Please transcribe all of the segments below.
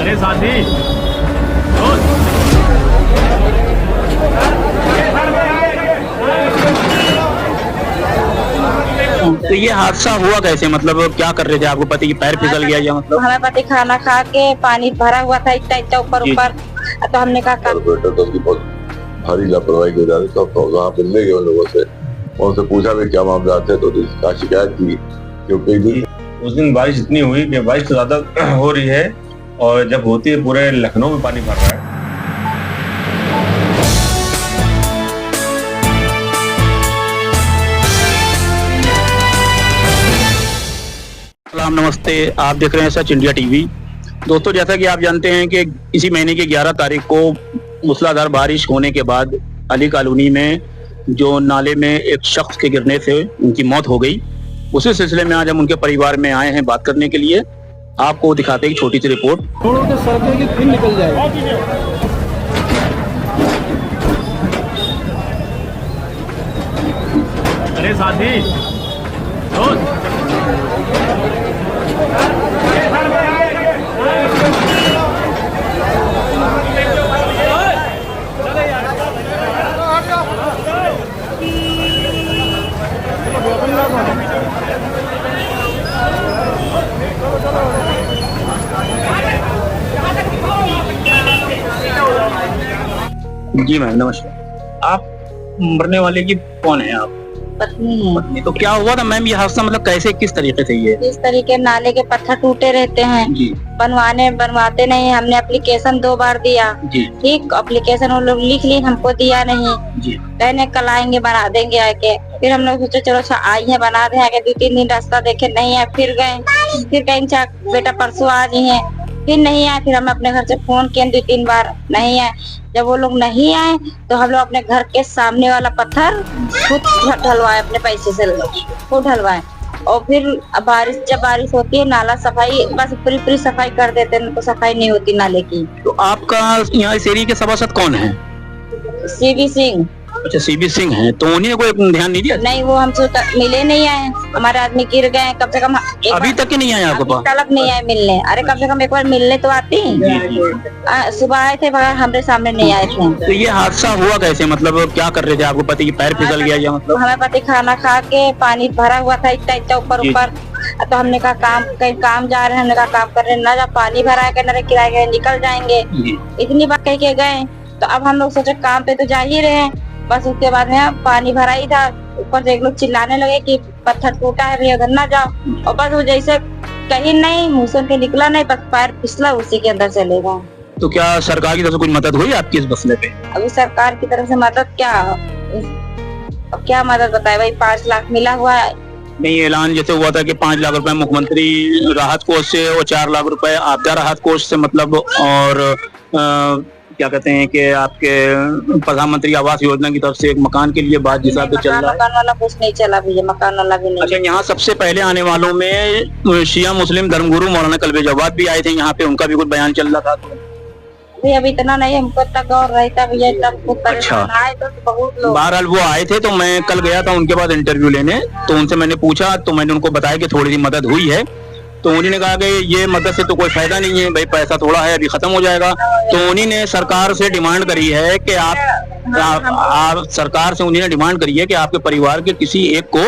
अरे साथी तो ये हादसा हुआ कैसे? मतलब क्या कर रहे थे? आपको पति की पैर फिसल गया या मतलब? हमें पति खाना खा के पानी भरा हुआ था इतना इतना ऊपर जी। ऊपर, तो हमने कहा बेटा तो उसकी बहुत भारी लापरवाही की वजह से तो वहाँ मिलने गए उन लोगों से, उनसे पूछा भी क्या मामला है, तो इसका शिकायत की क्योंकि उस दिन बारिश इतनी हुई कि बारिश तो ज्यादा हो रही है और जब होती है पूरे लखनऊ में पानी भर रहा है। सलाम, नमस्ते। आप देख रहे हैं सच इंडिया टीवी। दोस्तों, जैसा कि आप जानते हैं कि इसी महीने की 11 तारीख को मूसलाधार बारिश होने के बाद अली कॉलोनी में जो नाले में एक शख्स के गिरने से उनकी मौत हो गई, उसी सिलसिले में आज हम उनके परिवार में आए हैं बात करने के लिए। आपको दिखाते हैं एक छोटी सी रिपोर्ट। छोड़ो तो सड़कें की फिर निकल जाएगी। अरे साथी जी मैम, नमस्कार। आप मरने वाले की कौन है? आप पत्नी है। पत्नी। तो क्या हुआ था मैम ये हादसा? मतलब कैसे, किस तरीके से ये? इस तरीके नाले के पत्थर टूटे रहते हैं, जी बनवाते नहीं। हमने एप्लीकेशन 2 बार दिया, जी ठीक, एप्लीकेशन वो लोग लिख ली, हमको दिया नहीं। जी। कहने कल आएंगे बना देंगे आके। फिर हम लोग सोचे चलो अच्छा आई है बना दे आके। 2-3 दिन रास्ता देखे नहीं आए, फिर गए, फिर कहीं बेटा परसों आ रही है, फिर नहीं आए। फिर हम अपने घर से फोन किए 2-3 बार, नहीं आए। जब वो लोग नहीं आए तो हम लोग अपने घर के सामने वाला पत्थर खुद ढलवाए, अपने पैसे से खुद ढलवाए। और फिर जब बारिश होती है नाला सफाई बस पूरी सफाई कर देते हैं, तो सफाई नहीं होती नाले की। तो आपका यहाँ इस एरिया के सभासद कौन है? सीबी सिंह। अच्छा, सीबी सिंह है। तो उन्हीं ने कोई ध्यान नहीं दिया? नहीं, वो हमसे मिले नहीं आए। हमारे आदमी गिर गए, कम से कम अभी तक ही नहीं आया आपके पास? तलक नहीं आए मिलने। अरे कम से कम एक बार मिलने तो आती। सुबह आए थे मगर हमारे सामने नहीं आए थे। तो ये हादसा हुआ कैसे? मतलब क्या कर रहे थे? आपको पति की पैर फिसल गया या मतलब? हमें पति खाना खा के पानी भरा हुआ था इतना इतना ऊपर जी। ऊपर, तो हमने कहा कहीं काम जा रहे हैं, हमने कहा काम कर रहे हैं ना, जब पानी भरा है ना किराए गए निकल जाएंगे। जी। इतनी बात कह के गए। तो अब हम लोग सोचे काम पे तो जा ही रहे हैं, बस उसके बाद में पानी भरा ही था। ऊपर से एक लोग चिल्लाने लगे कि पत्थर टूटा है भैया उधर ना जाओ, और बस वो जैसे कहीं नहीं मुंह से निकला नहीं, बस पैर फिसला उसी के अंदर चले गए। तो क्या सरकार की तरफ से कुछ मदद हुई आपकी इस मसले पे? अभी सरकार की तरफ से मदद क्या, अब क्या मदद बताए भाई। 5 लाख मिला हुआ है। नहीं, ऐलान जैसे हुआ था कि 5 लाख रुपए मुख्यमंत्री राहत कोष से और 4 लाख रुपए आपदा राहत कोष से, मतलब और क्या कहते हैं कि आपके प्रधानमंत्री आवास योजना की तरफ से एक मकान के लिए बात जिस पे चल रहा है। मकान वाला कुछ नहीं चला भैया, मकान वाला भी नहीं। अच्छा, यहाँ सबसे पहले आने वालों में शिया मुस्लिम धर्मगुरु मौलाना कल्बे जवाद भी आए थे यहाँ पे, उनका भी कुछ बयान चल रहा था। भैया अभी इतना नहीं हमको इतना गौर रहता भैया, इतना बहुत परेशान आए तो बहुत लोग। बहरहाल वो आए थे, तो मैं कल गया था उनके बाद इंटरव्यू लेने, तो उनसे मैंने पूछा, तो मैंने उनको बताया कि थोड़ी सी मदद हुई है। तो उन्हीं ने कहा कि ये मदद से तो कोई फायदा नहीं है भाई, पैसा थोड़ा है, अभी खत्म हो जाएगा। तो उन्हीं ने सरकार से डिमांड करी है कि आप सरकार से उन्हीं ने डिमांड करी है कि आपके परिवार के किसी एक को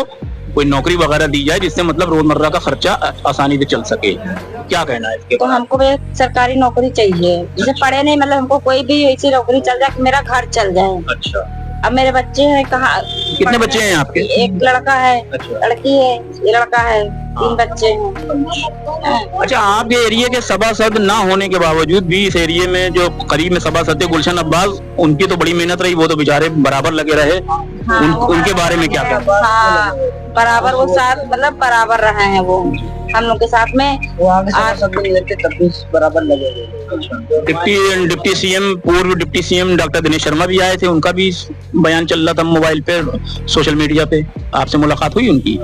कोई नौकरी वगैरह दी जाए, जिससे मतलब रोजमर्रा का खर्चा आसानी से चल सके। क्या कहना है इसके? तो हमको भैया सरकारी नौकरी चाहिए, जिसे पढ़े नहीं, मतलब हमको कोई भी ऐसी नौकरी चल जाए कि मेरा घर चल जाए। अच्छा, अब मेरे बच्चे हैं कहाँ? कितने बच्चे हैं आपके? एक लड़का है, अच्छा। लड़की है, ये लड़का है, 3 बच्चे हैं। अच्छा, आपके एरिया के सभासद ना होने के बावजूद भी इस एरिया में जो करीब में सभासद थे गुलशन अब्बास, उनकी तो बड़ी मेहनत रही, वो तो बेचारे बराबर लगे रहे। उनके बारे में क्या कहना? हाँ, बराबर वो साथ, मतलब बराबर रहे हैं वो हम लोग के साथ में। बराबर लगेगा। डिप्टी सीएम, पूर्व deputy CM doctor Dinesh Sharma भी आए थे, उनका भी बयान चल रहा था मोबाइल पे, सोशल मीडिया पे। आपसे मुलाकात हुई उनकी?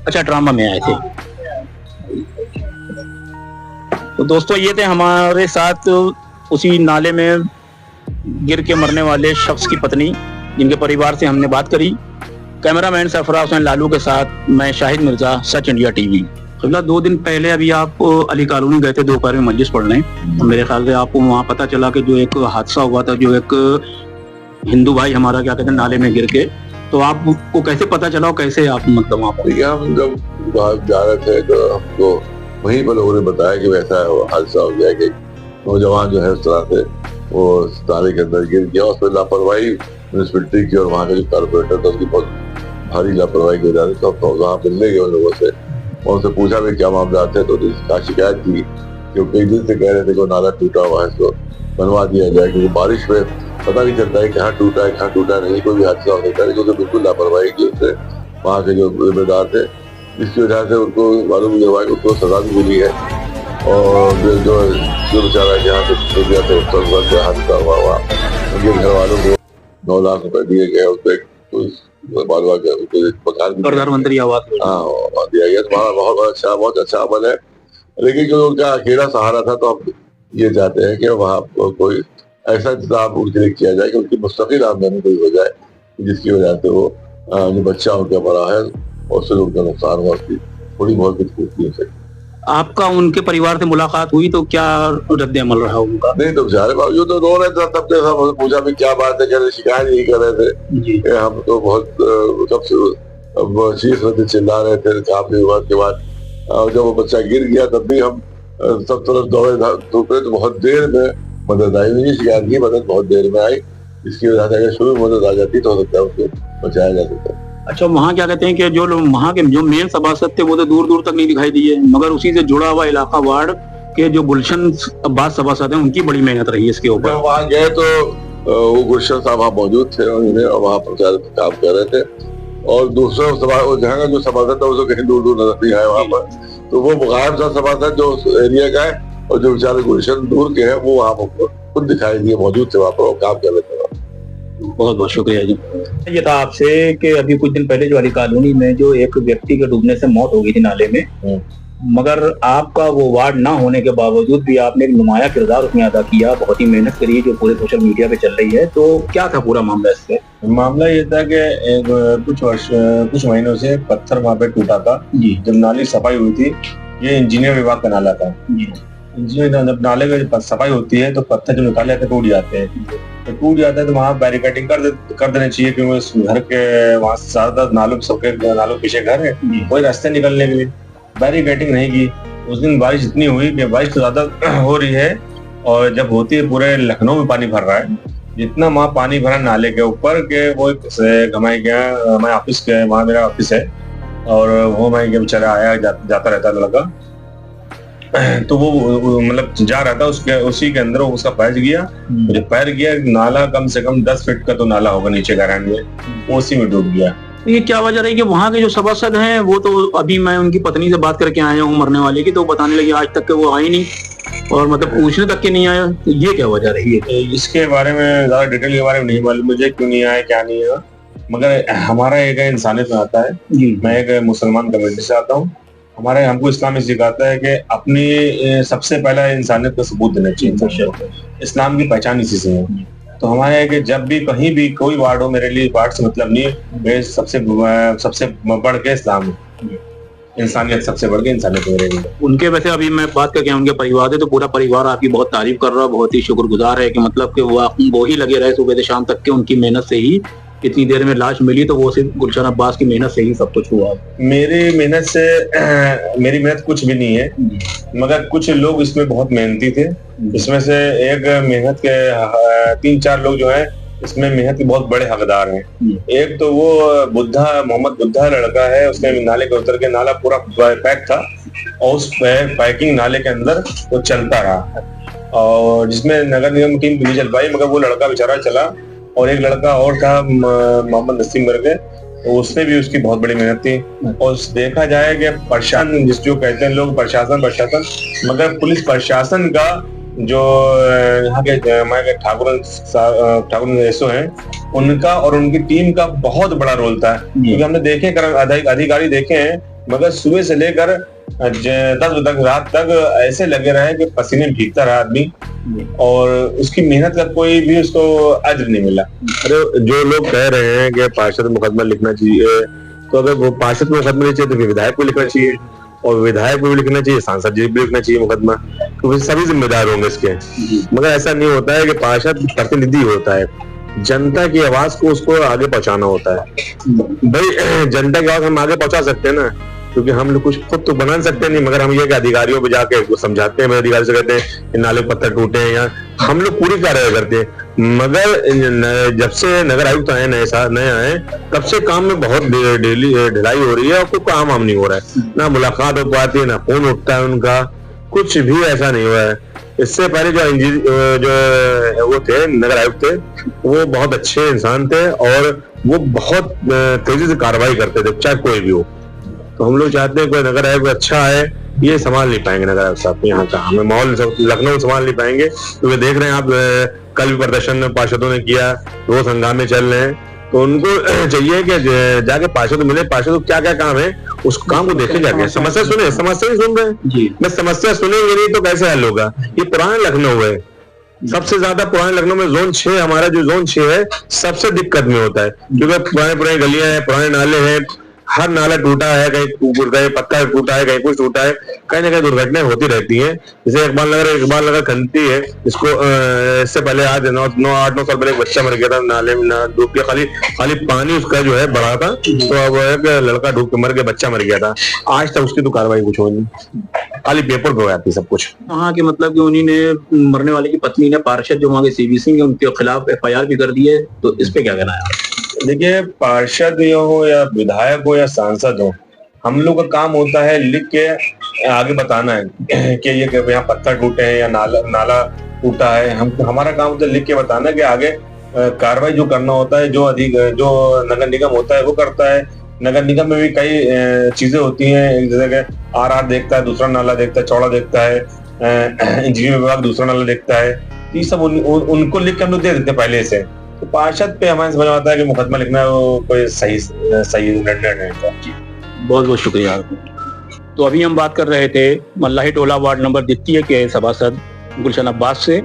अच्छा, ड्रामा में आए थे। तो दोस्तों, ये थे हमारे साथ उसी नाले में गिर के मरने वाले शख्स की पत्नी, जिनके परिवार से हमने बात करी। कैमरामैन सरफराज हुसैन लालू के साथ मैं शाहिद मिर्जा, सच इंडिया टीवी। कबीला 2 दिन पहले अभी आप अली कॉलोनी गए थे दोपहर में मजलिस पढ़ने, तो मेरे ख्याल से आपको वहाँ पता चला कि जो एक हादसा हुआ था, जो एक हिंदू भाई हमारा क्या कहते हैं नाले में गिर के, तो आपको कैसे पता चला और कैसे आप मतलब वहाँ पर? हम जब वहाँ जा रहे थे तो हमको वहीं पर लोगों ने बताया कि वैसा हादसा हो गया कि नौजवान जो है उस तरह से वो नाले के अंदर गिर गया। उसमें लापरवाही म्यूनिसिपलिटी की और वहाँ का जो कॉर्पोरेटर था उसकी बहुत भारी लापरवाही की वजह से तो वहाँ मिलने गए उन लोगों से, उनसे पूछा भी क्या मामला थे, तो उसका शिकायत की कि कई दिन से कह रहे थे कि नाला टूटा हुआ है, इसको बनवा दिया जाए, क्योंकि बारिश में पता नहीं चलता है कहाँ टूटा है कहाँ टूटा नहीं, कोई भी हादसा हो सकता है। क्योंकि बिल्कुल लापरवाही की उससे वहाँ के जो जिम्मेदार थे, इसकी वजह से उनको मालूम नहीं हुआ कि उनको सजा भी मिली है। और जो बेचारा जहाँ से टूट गया था उसका हादसा हुआ वहाँ उनके घर वालों को 9 लाख रुपए दिए गए, उसपे प्रधानमंत्री आवास दिया गया। तो बहुत अच्छा अमल है, लेकिन जो उनका अकेला सहारा था, तो हम ये चाहते हैं कि वहाँ कोई ऐसा इंतजाम उनके लिए किया जाए कि उनकी मुस्तकिल आमदनी कोई हो जाए, जिसकी वजह से वो जो बच्चा उनका बड़ा है और उससे उनका नुकसान हुआ, उसकी थोड़ी बहुत कुछ पूछती हो सके। आपका उनके परिवार से मुलाकात हुई तो क्या रद्द अमल रहा उनका? नहीं, तो बेचारे बावजूद तो रो रहे थे, तब से पूछा भी क्या बात है, कह रहे शिकायत नहीं कर रहे थे। हम तो बहुत चीख रहे थे, चिल्ला रहे थे काफी वक्त के बाद। और जब वो बच्चा गिर गया तब भी हम सब तरफ दौड़े धूपे, तो बहुत देर में मदद आई, नहीं शिकायत की, मदद बहुत देर में आई। इसकी वजह से अगर शुरू में मदद आ जाती तो हो सकता है उसको बचाया जा सकता है। अच्छा, वहाँ क्या कहते हैं कि जो लोग वहाँ के जो मेन सभासद थे वो तो दूर दूर तक नहीं दिखाई दिए, मगर उसी से जुड़ा हुआ इलाका वार्ड के जो गुलशन अब्बास सभासद हैं उनकी बड़ी मेहनत रही है इसके ऊपर। वहाँ गए तो वो गुलशन साहब वहाँ मौजूद थे और वहाँ प्रचार काम कर रहे थे, और दूसरा जहाँ का जो सभासद था उसको कहीं दूर दूर नजर नहीं आया वहाँ पर। तो वो मुकायम सा सभासद जो उस एरिया का है और जो बेचारे गुलशन दूर के हैं वो वहाँ खुद दिखाई दिए, मौजूद थे वहाँ पर, काम कर रहे थे। बहुत बहुत शुक्रिया जी। ये था आपसे कि अभी कुछ दिन पहले जो अली कॉलोनी में जो एक व्यक्ति के डूबने से मौत हो गई थी नाले में, मगर आपका वो वार्ड ना होने के बावजूद भी आपने एक नुमाया किरदार उसमें अदा किया, बहुत ही मेहनत करी जो पूरे सोशल मीडिया पे चल रही है। तो क्या था पूरा मामला इससे? मामला ये था कि कुछ महीनों से पत्थर वहाँ पे टूटा था जब नाली सफाई हुई थी। ये इंजीनियर विभाग का नाला था। इंजीनियर जब नाले में सफाई होती है तो पत्थर जो निकाले जाते टूट जाते हैं, तो टूट जाता है तो वहाँ बैरिकेडिंग कर देना चाहिए, क्योंकि उस घर के वहाँ ज्यादातर नालों सबके नालों पीछे घर है, कोई रास्ते निकलने के लिए बैरिकेडिंग नहीं की। उस दिन बारिश इतनी हुई कि बारिश तो ज्यादा हो रही है, और जब होती है पूरे लखनऊ में पानी भर रहा है, जितना वहाँ पानी भरा नाले के ऊपर के वो घमाई गया। मैं ऑफिस के वहाँ मेरा ऑफिस है और वो मैं बेचारा आया जाता रहता लड़का, तो वो मतलब जा रहा था उसी के अंदर उसका पैर गया। जब पैर गया, नाला कम से कम 10 फीट का तो नाला होगा नीचे गहराई में, उसी में डूब गया। ये क्या वजह रही कि वहाँ के जो सभासद हैं वो तो अभी मैं उनकी पत्नी से बात करके आया हूँ मरने वाले की, तो बताने लगी आज तक के वो आई नहीं और मतलब पूछने तक के नहीं आया। तो ये क्या वजह रही है? इसके बारे में ज्यादा डिटेल के बारे में नहीं मालूम मुझे, क्यों नहीं आया क्या नहीं है, मगर हमारा एक इंसानियत में आता है। मैं एक मुसलमान कम्युनिटी से आता हूँ। हमको इस्लाम में सिखाता है कि अपनी सबसे पहला इंसानियत का सबूत देना चाहिए। इस्लाम की पहचान इसी से है। तो हमारे है कि जब भी कहीं भी कोई वार्ड हो, मेरे लिए वार्ड से मतलब नहीं है, सबसे बढ़ के इस्लाम है, इंसानियत सबसे बढ़ के इंसानियत मेरे लिए। उनके वैसे अभी मैं बात करके उनके परिवार से, तो पूरा परिवार आपकी बहुत तारीफ कर रहा है, बहुत ही शुक्रगुजार है कि मतलब कि वो ही लगे रहे सुबह से शाम तक के, उनकी मेहनत से ही इतनी देर में लाश मिली, तो वो सिर्फ गुलशन अब्बास की मेहनत से ही सब कुछ हुआ। मेरी मेहनत कुछ भी नहीं है, मगर कुछ लोग इसमें बहुत मेहनती थे। इसमें से एक मेहनत के 3-4 लोग जो हैं इसमें मेहनत के बहुत बड़े हकदार हैं। एक तो वो मोहम्मद बुद्धा लड़का है, उसने नाले के उतर के, नाला पूरा पैक था और उस पैकिंग नाले के अंदर वो चलता रहा, और जिसमें नगर निगम टीम नहीं चल पाई, मगर वो लड़का बेचारा चला। और एक लड़का और था मोहम्मद नसीम करके, तो उसने भी उसकी बहुत बड़ी मेहनत थी। और देखा जाए कि प्रशासन जो कहते हैं लोग प्रशासन, मगर पुलिस प्रशासन का जो यहाँ के ठाकुर एसओ हैं, उनका और उनकी टीम का बहुत बड़ा रोल था। क्योंकि हमने देखे अधिकारी देखे हैं, मगर सुबह से लेकर 10 बजे तक रात तक ऐसे लगे रहे कि पसीने भीगता रहा आदमी, और उसकी मेहनत का कोई भी उसको अज्र नहीं मिला। अरे जो लोग कह रहे हैं कि पार्षद मुकदमा लिखना चाहिए, तो अगर वो पार्षद मुकदमा नहीं चाहिए तो विधायक को लिखना चाहिए। और विधायक को भी लिखना चाहिए, सांसद जी भी लिखना चाहिए मुकदमा, क्योंकि सभी जिम्मेदार होंगे इसके। मगर ऐसा नहीं होता है कि पार्षद प्रतिनिधि होता है, जनता की आवाज को उसको आगे पहुंचाना होता है। भाई जनता की आवाज हम आगे पहुंचा सकते हैं ना, क्योंकि हम लोग कुछ खुद तो बना सकते नहीं, मगर हम ये कि अधिकारियों पे जाके वो समझाते हैं, अधिकारी से कहते हैं कि नाले पत्थर टूटे हैं, या हम लोग पूरी कार्रवाई करते हैं। मगर जब से नगर आयुक्त आए नए आए, तब से काम में बहुत ढिलाई हो रही है और कोई काम नहीं हो रहा है, ना मुलाकात हो पाती है, ना फोन उठता है उनका, कुछ भी ऐसा नहीं हुआ है। इससे पहले जो वो थे नगर आयुक्त थे, वो बहुत अच्छे इंसान थे और वो बहुत तेजी से कार्रवाई करते थे, चाहे कोई भी हो। तो हम लोग चाहते हैं कोई नगर आयुक्त अच्छा है, ये संभाल नहीं पाएंगे नगर आयुक्त साहब यहाँ का, हमें माहौल लखनऊ संभाल नहीं पाएंगे, क्योंकि देख रहे हैं आप कल भी प्रदर्शन पार्षदों ने किया, रोज हंगामे चल रहे हैं। तो उनको चाहिए कि जाके पार्षद मिले, पार्षद को क्या क्या काम है उस काम को देखे जाके, समस्या सुने, समस्या ही सुन रहे हैं, बस समस्या सुनेंगे नहीं तो कैसे हल होगा। ये पुराना लखनऊ है, सबसे ज्यादा पुराने लखनऊ में जोन 6 हमारा जो जोन 6 है सबसे दिक्कत में होता है, क्योंकि पुराने गलियां हैं, पुराने नाले हैं, हर नाला टूटा है, कहीं पत्थर टूटा है, कहीं कुछ टूटा है, कहीं ना कहीं दुर्घटनाएं होती रहती हैं। जैसे इकबाल नगर खंडती है, इसको इससे पहले आज 8-9 साल पहले एक बच्चा मर गया था नाले में, डूब के, खाली पानी उसका जो है बढ़ा था, तो अब एक लड़का डूब के मर गया, बच्चा मर गया था। आज तक उसकी तो कार्रवाई कुछ हो नहीं, खाली पेपर पे हो जाती सब कुछ। वहाँ के मतलब कि उन्होंने मरने वाले की पत्नी ने पार्षद जो वहाँ के सीबीसी है उनके खिलाफ FIR भी कर दी है, तो इस पे क्या कहना है? देखिए, पार्षद हो या विधायक हो या सांसद हो, हम लोग का काम होता है लिख के आगे बताना है कि ये यहाँ पत्थर टूटे हैं या नाला टूटा है। हमारा काम होता है लिख के बताना कि आगे कार्रवाई जो करना होता है, जो नगर निगम होता है वो करता है। नगर निगम में भी कई चीजें होती हैं, जैसे कि RR देखता है, दूसरा नाला देखता है, चौड़ा देखता है, इंजीनियरिंग विभाग दूसरा नाला देखता है। ये सब उनको लिख के हम लोग दे देते हैं पहले से। तो पार्षद पे हमें समझ आता है कि मुकदमा लिखना वो कोई सही निर्णय नहीं था। बहुत बहुत शुक्रिया। तो अभी हम बात कर रहे थे मल्लाही टोला वार्ड नंबर 2 के सभासद गुलशन अब्बास से।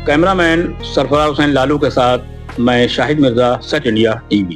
कैमरामैन सरफराज हुसैन लालू के साथ मैं शाहिद मिर्जा, सच इंडिया TV।